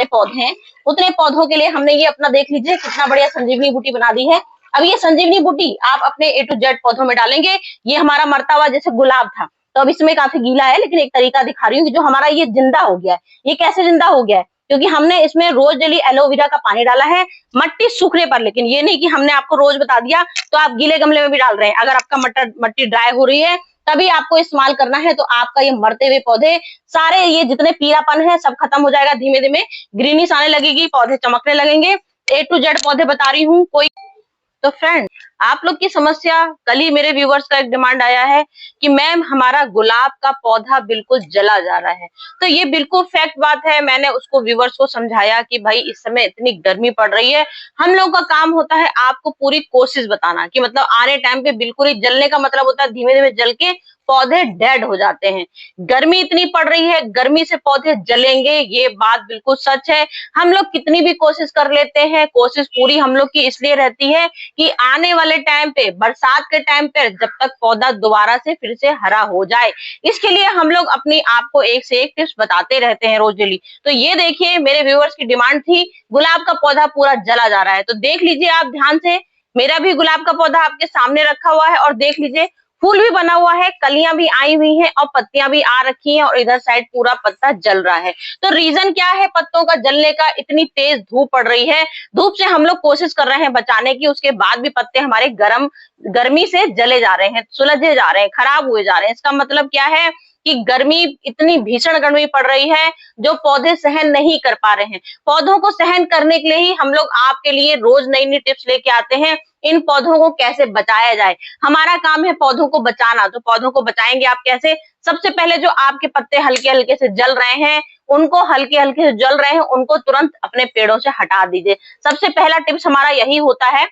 पौधे हैं उतने पौधों के लिए हमने ये अपना देख लीजिए कितना बढ़िया संजीवनी बूटी बना दी है। अब ये संजीवनी बूटी आप अपने A to Z पौधों में डालेंगे। ये हमारा मरता हुआ जैसे गुलाब था, तो अब इसमें काफी गीला है, लेकिन एक तरीका दिखा रही हूँ कि जो हमारा ये जिंदा हो गया है। ये कैसे जिंदा हो गया है? क्योंकि हमने इसमें रोज डेली एलोवेरा का पानी डाला है मट्टी सूखने पर। लेकिन ये नहीं कि हमने आपको रोज बता दिया तो आप गीले गमले में भी डाल रहे हैं। अगर आपका मट्टी ड्राई हो रही है तभी आपको इस्तेमाल करना है, तो आपका ये मरते हुए पौधे सारे ये जितने पीलापन है सब खत्म हो जाएगा। धीमे धीमे ग्रीनिश आने लगेगी, पौधे चमकने लगेंगे। A to Z पौधे बता रही हूँ। कोई तो फ्रेंड, आप लोग की समस्या, कल ही मेरे व्यूवर्स का एक डिमांड आया है कि मैम हमारा गुलाब का पौधा बिल्कुल जला जा रहा है। तो ये बिल्कुल फैक्ट बात है। मैंने उसको व्यूवर्स को समझाया कि भाई इस समय इतनी गर्मी पड़ रही है, हम लोग का काम होता है आपको पूरी कोशिश बताना कि मतलब आने टाइम पे बिल्कुल ही जलने का मतलब होता है धीमे धीमे जल के पौधे डेड हो जाते हैं। गर्मी इतनी पड़ रही है, गर्मी से पौधे जलेंगे, ये बात बिल्कुल सच है। हम लोग कितनी भी कोशिश कर लेते हैं, कोशिश पूरी हम लोग की इसलिए रहती है कि आने वाले टाइम पे, बरसात के टाइम पे जब तक पौधा दोबारा से फिर से हरा हो जाए, इसके लिए हम लोग अपनी आपको एक से एक टिप्स बताते रहते हैं रोज डेली। तो ये देखिए मेरे व्यूअर्स की डिमांड थी, गुलाब का पौधा पूरा जला जा रहा है। तो देख लीजिए आप ध्यान से, मेरा भी गुलाब का पौधा आपके सामने रखा हुआ है और देख लीजिए फूल भी बना हुआ है, कलियां भी आई हुई हैं और पत्तियां भी आ रखी हैं और इधर साइड पूरा पत्ता जल रहा है। तो रीजन क्या है पत्तों का जलने का? इतनी तेज धूप पड़ रही है, धूप से हम लोग कोशिश कर रहे हैं बचाने की, उसके बाद भी पत्ते हमारे गर्मी से जले जा रहे हैं, सुलझे जा रहे हैं, खराब हुए जा रहे हैं। इसका मतलब क्या है कि गर्मी, इतनी भीषण गर्मी पड़ रही है जो पौधे सहन नहीं कर पा रहे हैं। पौधों को सहन करने के लिए ही हम लोग आपके लिए रोज नई नई टिप्स लेके आते हैं, इन पौधों को कैसे बचाया जाए। हमारा काम है पौधों को बचाना। तो पौधों को बचाएंगे आप कैसे? सबसे पहले जो आपके पत्ते हल्के हल्के से जल रहे हैं, उनको हल्के हल्के से जल रहे हैं उनको तुरंत अपने पेड़ों से हटा दीजिए। सबसे पहला टिप्स हमारा यही होता है।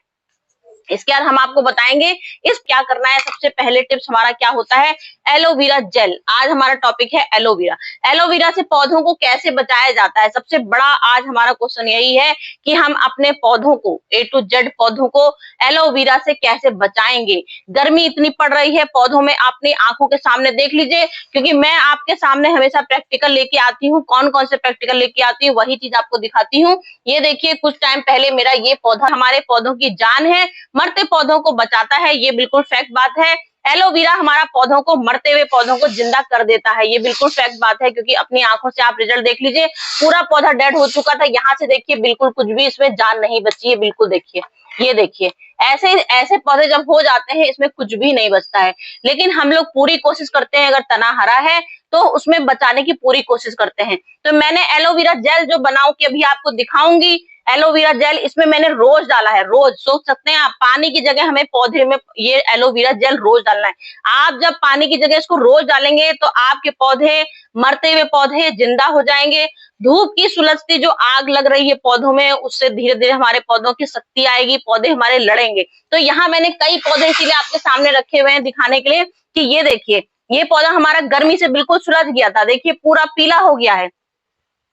इसके बाद हम आपको बताएंगे इस क्या करना है। सबसे पहले टिप्स हमारा क्या होता है? Aloe vera gel. आज हमारा टॉपिक है एलोवेरा। एलोवेरा से पौधों को कैसे बचाया जाता है, सबसे बड़ा आज हमारा क्वेश्चन यही है कि हम अपने पौधों को, A to Z पौधों को एलोवेरा से कैसे बचाएंगे। गर्मी इतनी पड़ रही है, पौधों में अपनी आंखों के सामने देख लीजिए, क्योंकि मैं आपके सामने हमेशा प्रैक्टिकल लेके आती हूँ। कौन कौन से प्रैक्टिकल लेके आती हूँ वही चीज आपको दिखाती हूँ। ये देखिए कुछ टाइम पहले मेरा ये पौधा हमारे पौधों की जान है, मरते पौधों को बचाता है, ये बिल्कुल फैक्ट बात है। एलोवेरा हमारा पौधों को, मरते हुए पौधों को जिंदा कर देता है, ये बिल्कुल फैक्ट बात है। क्योंकि अपनी आंखों से आप रिजल्ट देख लीजिए, पूरा पौधा डेड हो चुका था। यहाँ से देखिए बिल्कुल कुछ भी इसमें जान नहीं बची है। बिल्कुल देखिए, ये देखिए ऐसे ऐसे पौधे जब हो जाते हैं इसमें कुछ भी नहीं बचता है। लेकिन हम लोग पूरी कोशिश करते हैं, अगर तना हरा है तो उसमें बचाने की पूरी कोशिश करते हैं। तो मैंने एलोवेरा जेल जो बनाऊं कि अभी आपको दिखाऊंगी, एलोवेरा जेल इसमें मैंने रोज डाला है। रोज सोच सकते हैं आप, पानी की जगह हमें पौधे में ये एलोवेरा जेल रोज डालना है। आप जब पानी की जगह इसको रोज डालेंगे तो आपके पौधे, मरते हुए पौधे जिंदा हो जाएंगे। धूप की सुलझती जो आग लग रही है पौधों में, उससे धीरे धीरे हमारे पौधों की शक्ति आएगी, पौधे हमारे लड़ेंगे। तो यहाँ मैंने कई पौधे इसीलिए आपके सामने रखे हुए हैं दिखाने के लिए कि ये देखिए, ये पौधा हमारा गर्मी से बिल्कुल सुलझ गया था, देखिए पूरा पीला हो गया है,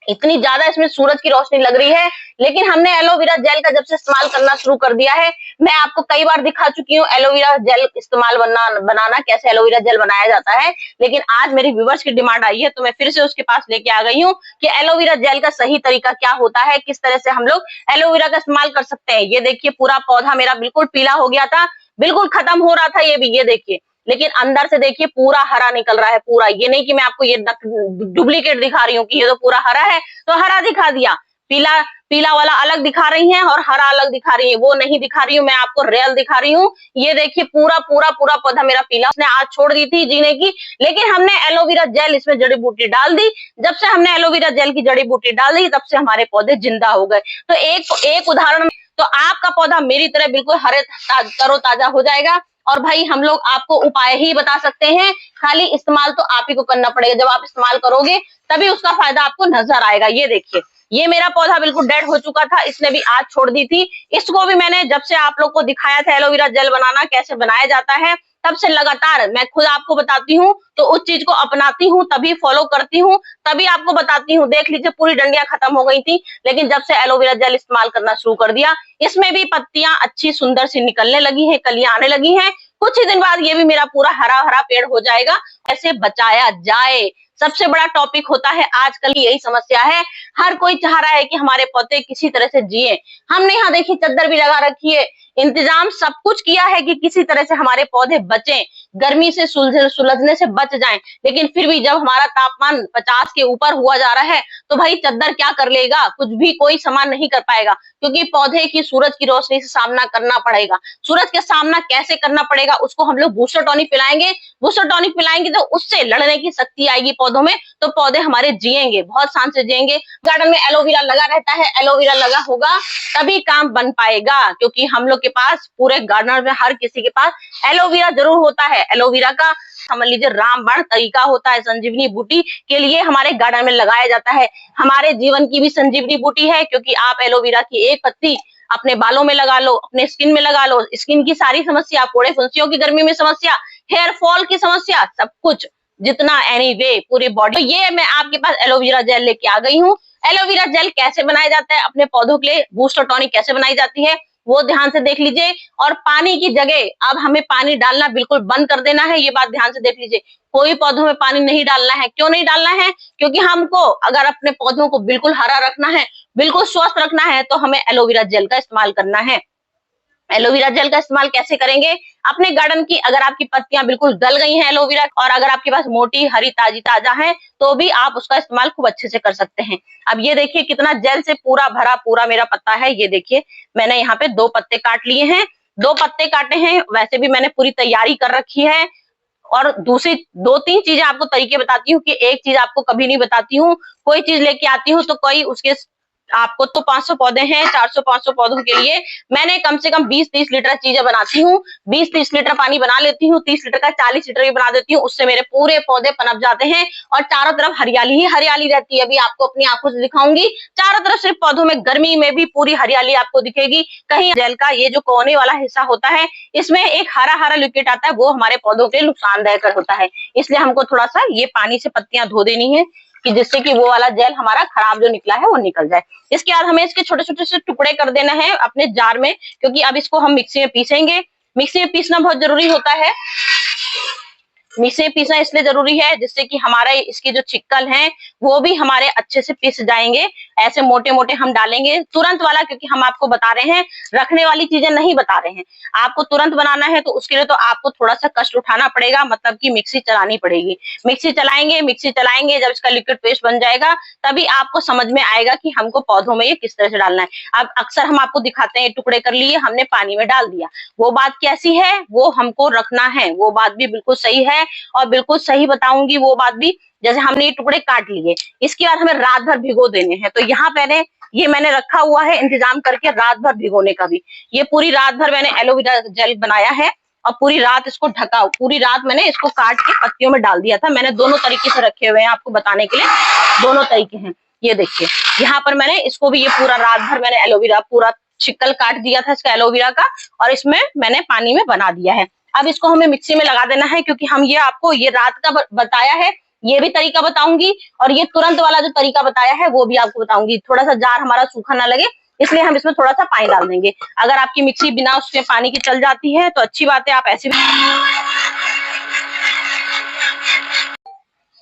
इतनी ज्यादा इसमें सूरज की रोशनी लग रही है। लेकिन हमने एलोवेरा जेल का जब से इस्तेमाल करना शुरू कर दिया है, मैं आपको कई बार दिखा चुकी हूँ एलोवेरा जेल इस्तेमाल बनाना कैसे एलोवेरा जेल बनाया जाता है। लेकिन आज मेरी व्यूवर्स की डिमांड आई है तो मैं फिर से उसके पास लेके आ गई हूँ कि एलोवेरा जेल का सही तरीका क्या होता है, किस तरह से हम लोग एलोवेरा का इस्तेमाल कर सकते हैं। ये देखिए पूरा पौधा मेरा बिल्कुल पीला हो गया था, बिल्कुल खत्म हो रहा था ये भी, ये देखिए। लेकिन अंदर से देखिए पूरा हरा निकल रहा है पूरा। ये नहीं कि मैं आपको ये डुप्लीकेट दिखा रही हूँ कि ये तो पूरा हरा है तो हरा दिखा दिया, पीला पीला वाला अलग दिखा रही हैं और हरा अलग दिखा रही है, वो नहीं दिखा रही हूँ, मैं आपको रियल दिखा रही हूँ। ये देखिए पूरा पूरा पूरा पौधा मेरा पीला, उसने आज छोड़ दी थी जीने की, लेकिन हमने एलोवेरा जेल इसमें जड़ी बूटी डाल दी। जब से हमने एलोवेरा जेल की जड़ी बूटी डाल दी तब से हमारे पौधे जिंदा हो गए। तो एक उदाहरण, तो आपका पौधा मेरी तरह बिल्कुल हरे तरोताजा हो जाएगा। और भाई हम लोग आपको उपाय ही बता सकते हैं, खाली इस्तेमाल तो आप ही को करना पड़ेगा। जब आप इस्तेमाल करोगे तभी उसका फायदा आपको नजर आएगा। ये देखिए, ये मेरा पौधा बिल्कुल डेड हो चुका था, इसने भी आज छोड़ दी थी। इसको भी मैंने जब से आप लोग को दिखाया था एलोवेरा जेल बनाना कैसे बनाया जाता है, तब से लगातार मैं खुद आपको बताती हूँ, तो उस चीज को अपनाती हूँ, तभी फॉलो करती हूँ, तभी आपको बताती हूँ। देख लीजिए पूरी डंडियां खत्म हो गई थी, लेकिन जब से एलोवेरा जेल इस्तेमाल करना शुरू कर दिया, इसमें भी पत्तियां अच्छी सुंदर सी निकलने लगी हैं, कलियां आने लगी हैं। कुछ ही दिन बाद ये भी मेरा पूरा हरा हरा पेड़ हो जाएगा। कैसे बचाया जाए, सबसे बड़ा टॉपिक होता है आजकल की यही समस्या है। हर कोई चाह रहा है कि हमारे पौधे किसी तरह से जिए। हमने यहाँ देखिए चादर भी लगा रखी है, इंतजाम सब कुछ किया है कि किसी तरह से हमारे पौधे बचें, गर्मी से सुलझने से बच जाएं। लेकिन फिर भी जब हमारा तापमान 50 के ऊपर हुआ जा रहा है तो भाई चादर क्या कर लेगा, कुछ भी कोई सामान नहीं कर पाएगा, क्योंकि पौधे की सूरज की रोशनी से सामना करना पड़ेगा। सूरज के सामना कैसे करना पड़ेगा, उसको हम लोग बूस्टर टॉनिक पिलाएंगे। बूस्टर टॉनिक पिलाएंगे तो उससे लड़ने की शक्ति आएगी पौधों में, तो पौधे हमारे जिएंगे, बहुत शान से जिएंगे। गार्डन में एलोवेरा लगा रहता है, एलोवेरा लगा होगा तभी काम बन पाएगा, क्योंकि हम लोग के पास पूरे गार्डन में हर किसी के पास एलोवेरा जरूर होता है। एलोवेरा का समझ लीजिए रामबाण तरीका होता है, संजीवनी बूटी के लिए हमारे गार्डन में लगाया जाता है। हमारे जीवन की भी संजीवनी बूटी है, क्योंकि आप एलोवेरा की एक पत्ती अपने बालों में लगा लो, अपने स्किन में लगा लो, स्किन की सारी समस्या, फोड़े फुंसियों की गर्मी में समस्या, हेयर फॉल की समस्या, सब कुछ जितना एनीवे पूरी बॉडी। तो ये मैं आपके पास एलोवेरा जेल लेके आ गई हूँ। एलोवेरा जेल कैसे बनाया जाता है, अपने पौधों के लिए बूस्टर टॉनिक कैसे बनाई जाती है, वो ध्यान से देख लीजिए। और पानी की जगह अब हमें पानी डालना बिल्कुल बंद कर देना है, ये बात ध्यान से देख लीजिए। कोई पौधों में पानी नहीं डालना है। क्यों नहीं डालना है? क्योंकि हमको अगर अपने पौधों को बिल्कुल हरा रखना है, बिल्कुल स्वस्थ रखना है, तो हमें एलोवेरा जेल का इस्तेमाल करना है। एलोवेरा जेल का इस्तेमाल कैसे करेंगे? अपने गार्डन की अगर आपकी पत्तियां बिल्कुल गल गई हैं एलोवेरा, और अगर आपके पास मोटी हरी ताजी ताजा है तो भी आप उसका इस्तेमाल खूब अच्छे से कर सकते हैं। अब ये देखिए कितना जेल से पूरा भरा पूरा मेरा पत्ता है। ये देखिए मैंने यहाँ पे 2 पत्ते काट लिए हैं, 2 पत्ते काटे हैं। वैसे भी मैंने पूरी तैयारी कर रखी है। और दूसरी 2-3 चीजें आपको तरीके बताती हूँ कि एक चीज आपको कभी नहीं बताती हूँ। कोई चीज लेके आती हूँ तो कोई उसके आपको तो 500 पौधे हैं, 400-500 पौधों के लिए मैंने कम से कम 20-30 लीटर चीजें बनाती हूँ। 20-30 लीटर पानी बना लेती हूँ, 30 लीटर का 40 लीटर भी बना देती हूँ। उससे मेरे पूरे पौधे पनप जाते हैं और चारों तरफ हरियाली ही हरियाली रहती है। अभी आपको अपनी आंखों से दिखाऊंगी, चारों तरफ सिर्फ पौधों में गर्मी में भी पूरी हरियाली आपको दिखेगी। कहीं जेल का ये जो कोने वाला हिस्सा होता है, इसमें एक हरा हरा लिक्विड आता है, वो हमारे पौधों के लिए नुकसानदायक होता है। इसलिए हमको थोड़ा सा ये पानी से पत्तियां धो देनी है, कि जिससे कि वो वाला जेल हमारा खराब जो निकला है वो निकल जाए। इसके बाद हमें इसके छोटे छोटे से टुकड़े कर देना है अपने जार में, क्योंकि अब इसको हम मिक्सी में पीसेंगे। मिक्सी में पीसना बहुत जरूरी होता है। मिक्सी में पीसना इसलिए जरूरी है जिससे कि हमारे इसके जो छिक्कल हैं वो भी हमारे अच्छे से पीस जाएंगे। ऐसे मोटे मोटे हम डालेंगे तुरंत वाला, क्योंकि हम आपको बता रहे हैं, रखने वाली चीजें नहीं बता रहे हैं। आपको तुरंत बनाना है तो उसके लिए तो आपको थोड़ा सा कष्ट उठाना पड़ेगा, मतलब कि मिक्सी चलानी पड़ेगी। मिक्सी चलाएंगे, जब इसका लिक्विड पेस्ट बन जाएगा तभी आपको समझ में आएगा कि हमको पौधों में ये किस तरह से डालना है। अब अक्सर हम आपको दिखाते हैं, टुकड़े कर लिए, हमने पानी में डाल दिया, वो बात कैसी है, वो हमको रखना है, वो बात भी बिल्कुल सही है और बिल्कुल सही बताऊंगी वो बात भी। जैसे हमने ये टुकड़े काट लिए, इसके बाद हमें रात भर भिगो देने हैं। तो यहाँ पहले ये मैंने रखा हुआ है इंतजाम करके रात भर भिगोने का भी। ये पूरी रात भर मैंने एलोवेरा जेल बनाया है और पूरी रात इसको ढका, पूरी रात मैंने इसको काट के पत्तियों में डाल दिया था। मैंने दोनों तरीके से रखे हुए हैं, आपको बताने के लिए दोनों तरीके हैं। ये देखिए यहाँ पर मैंने इसको भी ये पूरा रात भर मैंने एलोवेरा पूरा छिक्कल काट दिया था इसका एलोवेरा का, और इसमें मैंने पानी में बना दिया है। अब इसको हमें मिक्सी में लगा देना है, क्योंकि हम ये आपको ये रात का बताया है, ये भी तरीका बताऊंगी, और ये तुरंत वाला जो तरीका बताया है वो भी आपको बताऊंगी। थोड़ा सा जार हमारा सूखा ना लगे इसलिए हम इसमें थोड़ा सा पानी डाल देंगे। अगर आपकी मिक्सी बिना उसमें पानी की चल जाती है तो अच्छी बात है, आप ऐसे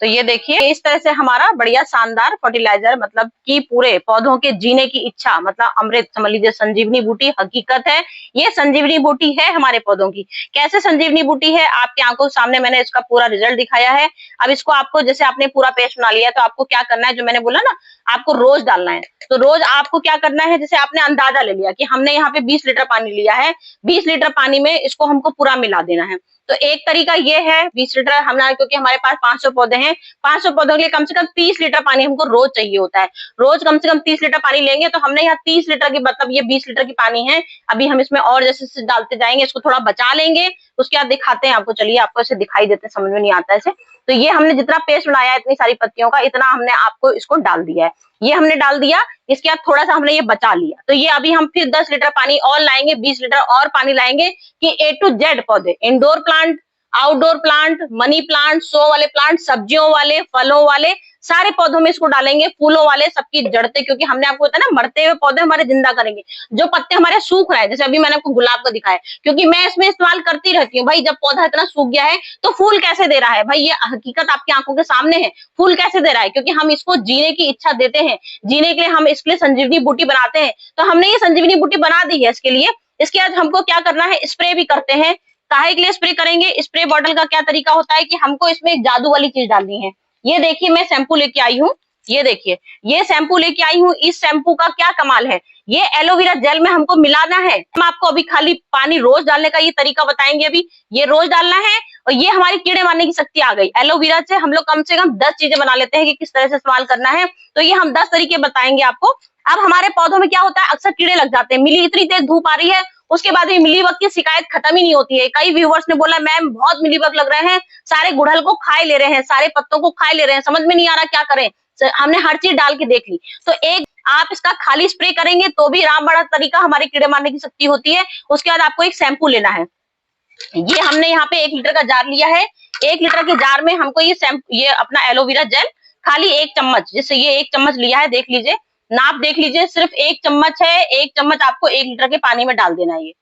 तो ये देखिए इस तरह से हमारा बढ़िया शानदार फर्टिलाइजर, मतलब कि पूरे पौधों के जीने की इच्छा, मतलब अमृत समझ लीजिए, संजीवनी बूटी हकीकत है। ये संजीवनी बूटी है हमारे पौधों की। कैसे संजीवनी बूटी है, आपकी आंखों के सामने मैंने इसका पूरा रिजल्ट दिखाया है। अब इसको आपको, जैसे आपने पूरा पेस्ट बना लिया है, तो आपको क्या करना है, जो मैंने बोला ना, आपको रोज डालना है। तो रोज आपको क्या करना है, जैसे आपने अंदाजा ले लिया कि हमने यहाँ पे 20 लीटर पानी लिया है, 20 लीटर पानी में इसको हमको पूरा मिला देना है। तो एक तरीका ये है, 20 लीटर हमने, क्योंकि हमारे पास 500 पौधे हैं, 500 पौधों के लिए कम से कम 30 लीटर पानी हमको रोज चाहिए होता है। रोज कम से कम 30 लीटर पानी लेंगे, तो हमने यहाँ 30 लीटर की, मतलब ये 20 लीटर की पानी है। अभी हम इसमें और जैसे डालते जाएंगे, इसको थोड़ा बचा लेंगे, उसके बाद दिखाते हैं आपको। चलिए आपको ऐसे दिखाई देते, समझ में नहीं आता ऐसे। तो ये हमने जितना पेस्ट बनाया है इतनी सारी पत्तियों का, इतना हमने आपको इसको डाल दिया है, ये हमने डाल दिया। इसके बाद थोड़ा सा हमने ये बचा लिया, तो ये अभी हम फिर 10 लीटर पानी और लाएंगे, 20 लीटर और पानी लाएंगे, कि A to Z पौधे, indoor plant, outdoor plant, money plant, show वाले प्लांट, सब्जियों वाले, फलों वाले, सारे पौधों में इसको डालेंगे, फूलों वाले सबकी जड़ते, क्योंकि हमने आपको बताया ना मरते हुए पौधे हमारे जिंदा करेंगे। जो पत्ते हमारे सूख रहे हैं, जैसे अभी मैंने आपको गुलाब का दिखाया, क्योंकि मैं इसमें इस्तेमाल करती रहती हूँ भाई, जब पौधा इतना सूख गया है तो फूल कैसे दे रहा है भाई, ये हकीकत आपकी आंखों के सामने है। फूल कैसे दे रहा है, क्योंकि हम इसको जीने की इच्छा देते हैं, जीने के लिए हम इसके लिए संजीवनी बूटी बनाते हैं। तो हमने ये संजीवनी बूटी बना दी है इसके लिए। इसके बाद हमको क्या करना है, स्प्रे भी करते हैं। काहे के लिए स्प्रे करेंगे, स्प्रे बॉटल का क्या तरीका होता है कि हमको इसमें एक जादू वाली चीज डालनी है। ये देखिए मैं शैम्पू लेके आई हूँ, ये देखिए ये शैम्पू लेके आई हूँ। इस शैम्पू का क्या कमाल है, ये एलोवेरा जेल में हमको मिलाना है। हम आपको अभी खाली पानी रोज डालने का ये तरीका बताएंगे। अभी ये रोज डालना है और ये हमारी कीड़े मारने की शक्ति आ गई। एलोवेरा से हम लोग कम से कम 10 चीजें बना लेते हैं कि किस तरह से इस्तेमाल करना है, तो ये हम 10 तरीके बताएंगे आपको। अब हमारे पौधों में क्या होता है, अक्सर कीड़े लग जाते हैं। मिली इतनी तेज धूप आ रही है, उसके बाद भी मिलीबग की शिकायत खत्म ही नहीं होती है। कई व्यूवर्स ने बोला मैम बहुत मिलीबग लग रहे हैं, सारे गुड़हल को खाए ले रहे हैं, सारे पत्तों को खाए ले रहे हैं, समझ में नहीं आ रहा क्या करें। हमने हर चीज डाल के देख ली। तो एक आप इसका खाली स्प्रे करेंगे तो भी रामबाण तरीका हमारे कीड़े मारने की शक्ति होती है। उसके बाद आपको एक शैम्पू लेना है। ये हमने यहाँ पे 1 लीटर का जार लिया है। 1 लीटर के जार में हमको ये अपना एलोवेरा जेल खाली 1 चम्मच, जैसे ये 1 चम्मच लिया है, देख लीजिए नाप देख लीजिए, सिर्फ 1 चम्मच है। 1 चम्मच आपको 1 लीटर के पानी में डाल देना है। ये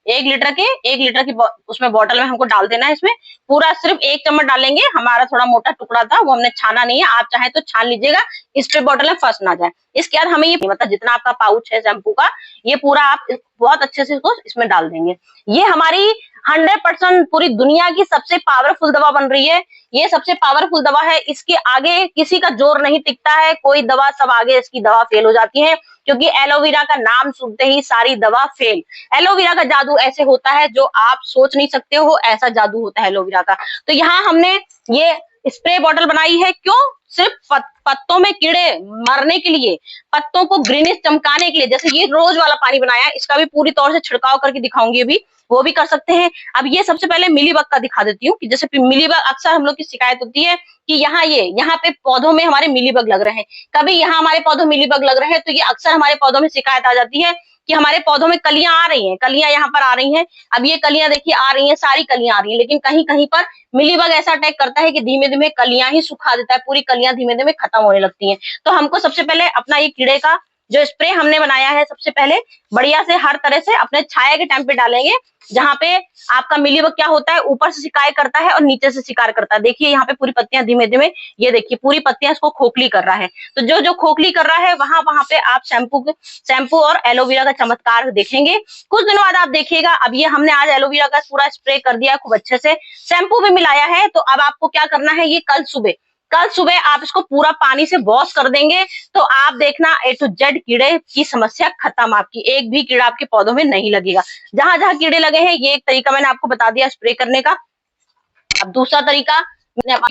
1 लीटर की उसमें बॉटल में हमको डाल देना है। इसमें पूरा सिर्फ 1 चम्मच डालेंगे। हमारा थोड़ा मोटा टुकड़ा था वो हमने छाना नहीं है, आप चाहे तो छान लीजिएगा, स्प्रे बॉटल में फंस ना जाए। इसके बाद हमें ये मतलब जितना आपका पाउच है शैम्पू का, ये पूरा आप बहुत अच्छे से इसको इसमें डाल देंगे। ये हमारी 100% पूरी दुनिया की सबसे पावरफुल दवा बन रही है। ये सबसे पावरफुल दवा है, इसके आगे किसी का जोर नहीं टिकता है। कोई दवा सब आगे इसकी दवा फेल हो जाती है, क्योंकि एलोवेरा का नाम सुनते ही सारी दवा फेल। एलोवेरा का जादू ऐसे होता है जो आप सोच नहीं सकते हो, ऐसा जादू होता है एलोवेरा का। तो यहाँ हमने ये स्प्रे बॉटल बनाई है, क्यों, सिर्फ पत्तों में कीड़े मरने के लिए, पत्तों को ग्रीनिश चमकाने के लिए। जैसे ये रोज वाला पानी बनाया है, इसका भी पूरी तौर से छिड़काव करके दिखाऊंगी अभी, वो भी कर सकते हैं। अब ये सबसे पहले मिलीबग का दिखा देती हूँ कि जैसे मिलीबग अक्सर हम लोग की शिकायत होती है कि यहाँ पे पौधों में हमारे मिलीबग लग रहे हैं। कभी यहाँ हमारे पौधों में मिलीबग लग रहे हैं, तो ये अक्सर हमारे पौधों में शिकायत आ जाती है कि हमारे पौधों में कलियां आ रही हैं, कलियां यहाँ पर आ रही हैं। अब ये कलियां देखिए आ रही हैं, सारी कलियां आ रही हैं, लेकिन कहीं कहीं पर मिलीबग ऐसा अटैक करता है कि धीमे धीमे कलियां ही सुखा देता है, पूरी कलियां धीमे धीमे खत्म होने लगती हैं। तो हमको सबसे पहले अपना ये कीड़े का जो स्प्रे हमने बनाया है, सबसे पहले बढ़िया से हर तरह से अपने छाया के टाइम पे डालेंगे, जहां पे आपका मिलीबग क्या होता है, ऊपर से शिकार करता है और नीचे से शिकार करता है। देखिए यहाँ पे पूरी पत्तियां धीमे धीमे, ये देखिए पूरी पत्तियां इसको खोखली कर रहा है। तो जो जो खोखली कर रहा है वहां पे आप शैम्पू और एलोवेरा का चमत्कार देखेंगे। कुछ दिनों बाद आप देखिएगा। अब ये हमने आज एलोवेरा का पूरा स्प्रे कर दिया खूब अच्छे से, शैम्पू भी मिलाया है। तो अब आपको क्या करना है, ये कल सुबह आप इसको पूरा पानी से वॉश कर देंगे, तो आप देखना A to Z कीड़े की समस्या खत्म। आपकी एक भी कीड़ा आपके पौधों में नहीं लगेगा। जहां जहां कीड़े लगे हैं, ये एक तरीका मैंने आपको बता दिया स्प्रे करने का। अब दूसरा तरीका,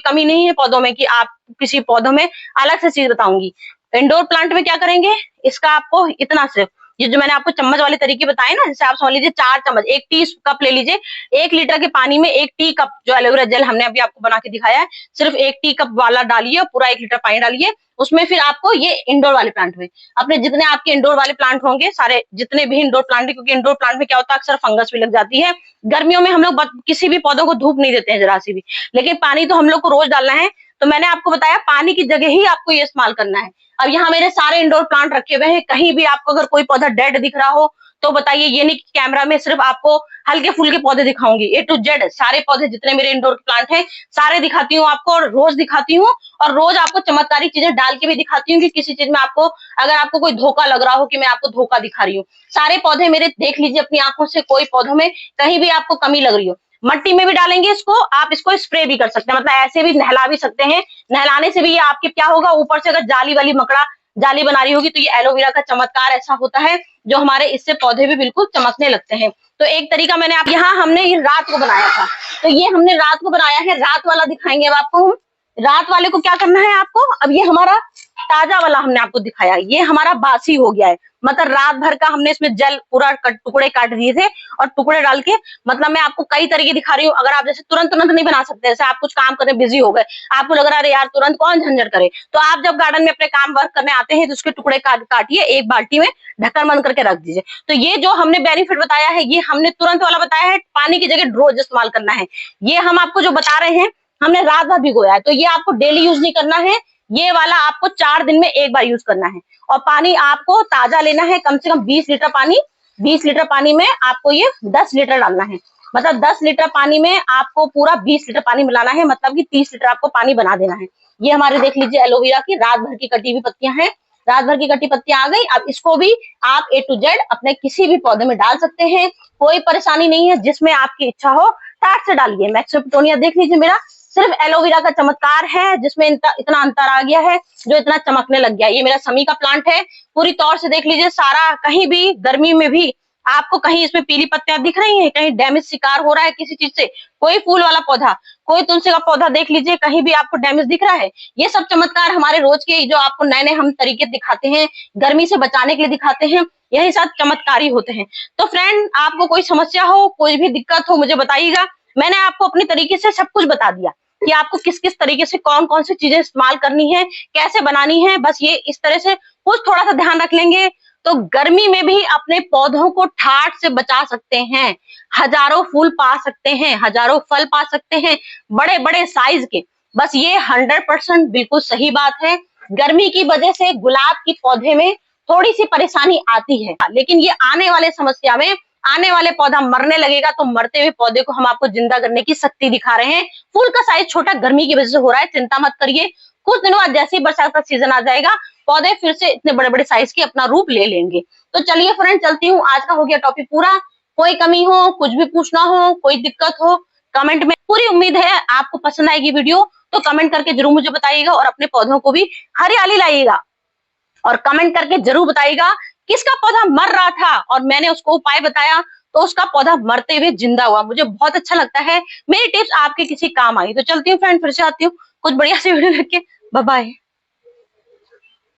कमी नहीं है पौधों में कि आप किसी पौधों में अलग से चीज बताऊंगी। इंडोर प्लांट में क्या करेंगे, इसका आपको इतना सिर्फ ये जो मैंने आपको चम्मच वाले तरीके बताए ना, जैसे आप समझ लीजिए 4 चम्मच, 1 टी कप ले लीजिए। 1 लीटर के पानी में 1 टी कप जो एलोवेरा जेल हमने अभी आपको बना के दिखाया है, सिर्फ 1 टी कप वाला डालिए और पूरा 1 लीटर पानी डालिए उसमें। फिर आपको ये इंडोर वाले प्लांट में, अपने जितने आपके इंडोर वाले प्लांट होंगे, सारे जितने भी इंडोर प्लांट है, क्योंकि इंडोर प्लांट में क्या होता है अक्सर फंगस भी लग जाती है। गर्मियों में हम लोग किसी भी पौधों को धूप नहीं देते हैं जरा सी भी, लेकिन पानी तो हम लोग को रोज डालना है। तो मैंने आपको बताया पानी की जगह ही आपको ये इस्तेमाल करना है। अब यहाँ मेरे सारे इंडोर प्लांट रखे हुए हैं, कहीं भी आपको अगर कोई पौधा डेड दिख रहा हो तो बताइए। ये नहीं कि कैमरा में सिर्फ आपको हल्के फुल्के पौधे दिखाऊंगी, A to Z सारे पौधे जितने मेरे इंडोर प्लांट हैं सारे दिखाती हूँ आपको, और रोज दिखाती हूँ। और रोज आपको चमत्कारी चीजें डाल के भी दिखाती हूँ कि किसी चीज में आपको, अगर आपको कोई धोखा लग रहा हो कि मैं आपको धोखा दिखा रही हूँ। सारे पौधे मेरे देख लीजिए अपनी आंखों से, कोई पौधों में कहीं भी आपको कमी लग रही हो। मट्टी में भी डालेंगे इसको, आप इसको स्प्रे भी कर सकते हैं, मतलब ऐसे भी नहला भी सकते हैं। नहलाने से भी ये आपके क्या होगा, ऊपर से अगर जाली वाली मकड़ा जाली बना रही होगी तो ये एलोवेरा का चमत्कार ऐसा होता है जो हमारे इससे पौधे भी बिल्कुल चमकने लगते हैं। तो एक तरीका मैंने आप यहाँ हमने ये रात को बनाया था, तो ये हमने रात को बनाया है, रात वाला दिखाएंगे अब आपको हम। रात वाले को क्या करना है आपको, अब ये हमारा ताजा वाला हमने आपको दिखाया, ये हमारा बासी हो गया है, मतलब रात भर का हमने इसमें जल पूरा टुकड़े काट दिए थे और टुकड़े डाल के, मतलब मैं आपको कई तरीके दिखा रही हूँ। अगर आप जैसे तुरंत नहीं बना सकते, जैसे आप कुछ काम करने बिजी हो गए, आपको लग रहा है यार तुरंत कौन झंझट करे, तो आप जब गार्डन में अपने काम वर्क करने आते हैं तो उसके टुकड़े काटिए, एक बाल्टी में ढक्कन बंद करके रख दीजिए। तो ये जो हमने बेनिफिट बताया है, ये हमने तुरंत वाला बताया है, पानी की जगह रोज इस्तेमाल करना है। ये हम आपको जो बता रहे हैं हमने रात भर भिगोया है, तो ये आपको डेली यूज नहीं करना है, ये वाला आपको 4 दिन में एक बार यूज करना है। और पानी आपको ताजा लेना है, कम से कम 20 लीटर पानी। 20 लीटर पानी में आपको ये 10 लीटर डालना है, मतलब 10 लीटर पानी में आपको पूरा 20 लीटर पानी मिलाना है, मतलब कि 30 लीटर आपको पानी बना देना है। ये हमारे देख लीजिए एलोवेरा की रात भर की कटी हुई पत्तियां हैं, रात भर की कटी पत्तियां आ गई। अब इसको भी आप A to Z अपने किसी भी पौधे में डाल सकते हैं, कोई परेशानी नहीं है। जिसमें आपकी इच्छा हो टाट से डालिए। मैक्सिपिटोनिया देख लीजिए मेरा सिर्फ एलोवेरा का चमत्कार है जिसमें इतना अंतर आ गया है, जो इतना चमकने लग गया। ये मेरा समी का प्लांट है, पूरी तौर से देख लीजिए सारा, कहीं भी गर्मी में भी आपको कहीं इसमें पीली पत्तियां दिख रही हैं, कहीं डैमेज शिकार हो रहा है किसी चीज से, कोई फूल वाला पौधा, कोई तुलसी का पौधा देख लीजिए कहीं भी आपको डैमेज दिख रहा है। ये सब चमत्कार हमारे रोज के जो आपको नए नए हम तरीके दिखाते हैं, गर्मी से बचाने के लिए दिखाते हैं, यही सब चमत्कारी होते हैं। तो फ्रेंड, आपको कोई समस्या हो, कोई भी दिक्कत हो, मुझे बताइएगा। मैंने आपको अपनी तरीके से सब कुछ बता दिया कि आपको किस किस तरीके से कौन कौन सी चीजें इस्तेमाल करनी है, कैसे बनानी है। बस ये इस तरह से कुछ थोड़ा सा ध्यान रख लेंगे तो गर्मी में भी अपने पौधों को ठाठ से बचा सकते हैं, हजारों फूल पा सकते हैं, हजारों फल पा सकते हैं, बड़े बड़े साइज के। बस ये 100% बिल्कुल सही बात है। गर्मी की वजह से गुलाब की पौधे में थोड़ी सी परेशानी आती है, लेकिन ये आने वाले समस्या में आने वाले पौधा मरने लगेगा तो मरते हुए पौधे को हम आपको जिंदा करने की शक्ति दिखा रहे हैं। फूल का साइज छोटा गर्मी की वजह से हो रहा है, चिंता मत करिए। कुछ दिनों बाद जैसे ही बरसात का सीजन आ जाएगा, पौधे फिर से इतने बड़े बड़े साइज के अपना रूप ले लेंगे। तो चलिए फ्रेंड, चलती हूँ। आज का हो गया टॉपिक पूरा। कोई कमी हो, कुछ भी पूछना हो, कोई दिक्कत हो, कमेंट में। पूरी उम्मीद है आपको पसंद आएगी वीडियो, तो कमेंट करके जरूर मुझे बताइएगा और अपने पौधों को भी हरियाली लाइएगा। और कमेंट करके जरूर बताइएगा किसका पौधा मर रहा था और मैंने उसको उपाय बताया तो उसका पौधा मरते हुए जिंदा हुआ। मुझे बहुत अच्छा लगता है मेरी टिप्स आपके किसी काम आई। तो चलती हूँ फ्रेंड, फिर से आती हूँ कुछ बढ़िया सी वीडियो लेके। Bye bye.